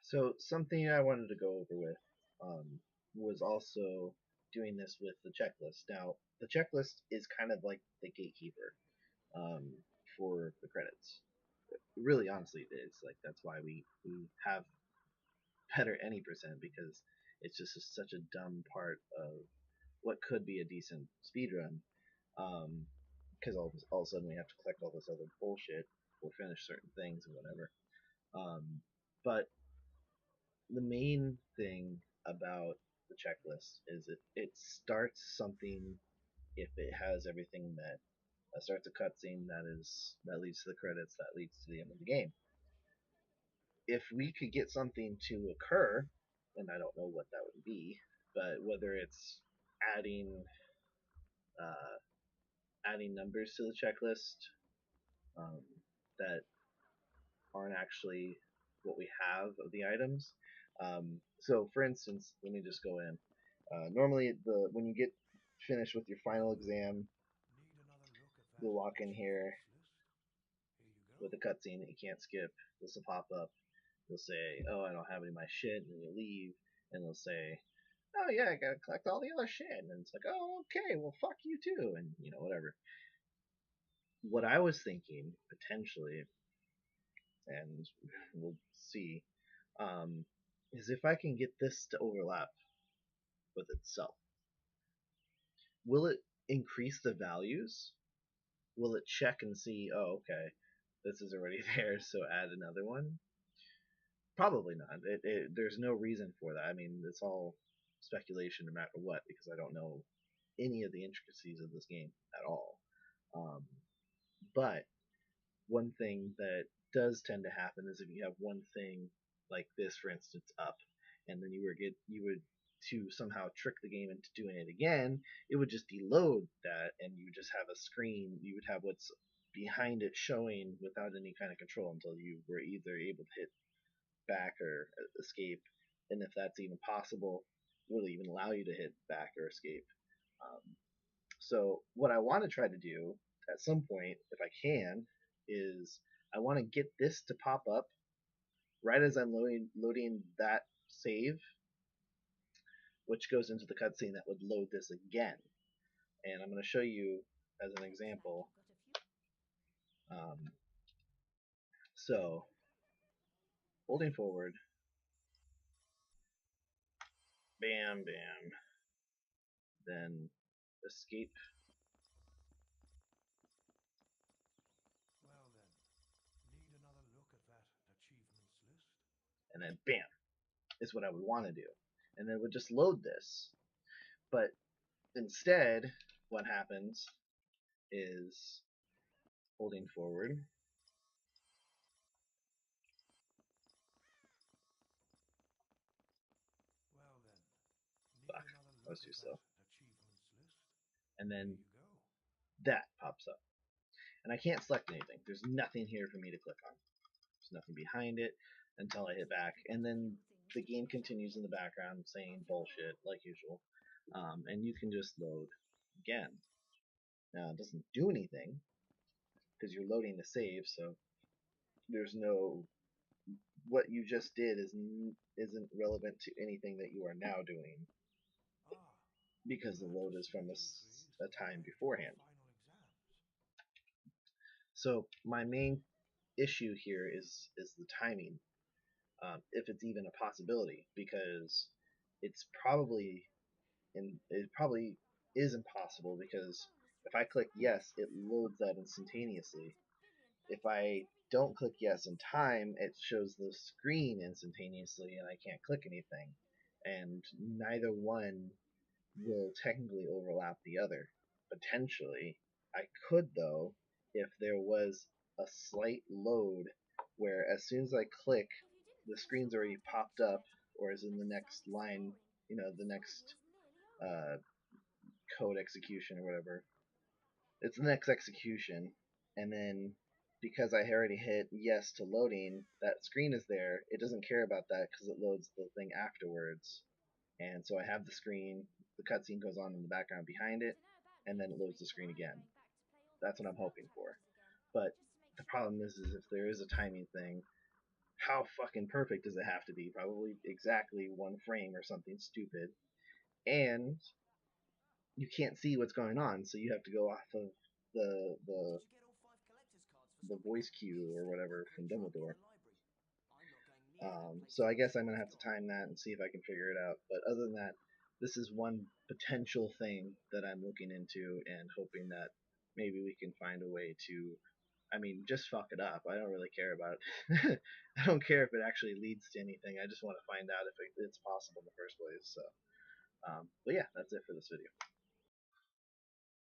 So something I wanted to go over with was also doing this with the checklist. Now, the checklist is kind of like the gatekeeper um, for the credits. Really, honestly, it is. Like that's why we have better any percent because it's just such a dumb part of what could be a decent speed run. Because all of a sudden we have to collect all this other bullshit or finish certain things and whatever. But the main thing about the checklist is it starts something if it has everything that starts a cutscene that leads to the credits that leads to the end of the game. If we could get something to occur, and I don't know what that would be, but whether it's adding uh, adding numbers to the checklist um, that aren't actually what we have of the items. So, for instance, let me just go in. Normally, the when you get finished with your final exam, you'll walk in here with a cutscene that you can't skip. This will pop up. You'll say, "Oh, I don't have any of my shit," and then you leave, and they'll say, "Oh yeah, I gotta collect all the other shit," and it's like, "Oh, okay, well, fuck you too," and whatever. What I was thinking potentially, and we'll see, um, is if I can get this to overlap with itself. Will it increase the values? Will it check and see, oh, okay, this is already there, so add another one? Probably not. There's no reason for that. I mean, it's all speculation no matter what because I don't know any of the intricacies of this game at all. Um, but one thing that does tend to happen is if you have one thing like this, for instance, up, and then you would to somehow trick the game into doing it again, it would just deload that, and you would just have a screen. You would have what's behind it showing without any kind of control until you were either able to hit back or escape, and if that's even possible, will it even allow you to hit back or escape? So what I want to try to do at some point, if I can, is I want to get this to pop up right as I'm loading that save, which goes into the cutscene that would load this again. And I'm going to show you as an example. Um, so holding forward, bam, bam, then escape, and then bam is what I would want to do. And then it would just load this. But instead, what happens is holding forward. Fuck, I was too slow. And then that pops up. And I can't select anything. There's nothing here for me to click on. There's nothing behind it until I hit back. And then the game continues in the background saying bullshit like usual. And you can just load again. Now it doesn't do anything because you're loading the save, so there's no what you just did isn't relevant to anything that you are now doing because the load is from a time beforehand. So my main issue here is the timing, if it's even a possibility, because it's probably it probably is impossible because if I click yes, it loads that instantaneously. If I don't click yes in time, it shows the screen instantaneously and I can't click anything. And neither one will technically overlap the other. Potentially. I could, though, if there was a slight load where as soon as I click, the screen's already popped up or is in the next line, the next uh, code execution or whatever. It's the next execution, and then because I already hit yes to loading, that screen is there. It doesn't care about that because it loads the thing afterwards. And so I have the screen, the cutscene goes on in the background behind it, and then it loads the screen again. That's what I'm hoping for. But the problem is if there is a timing thing, how fucking perfect does it have to be? Probably exactly one frame or something stupid. And you can't see what's going on, so you have to go off of the the voice cue or whatever from Dumbledore. So I guess I'm gonna have to time that and see if I can figure it out. But other than that, this is one potential thing that I'm looking into and hoping that maybe we can find a way to. I mean, just fuck it up. I don't really care about it. I don't care if it actually leads to anything. I just want to find out if it's possible in the first place. So, but yeah, that's it for this video.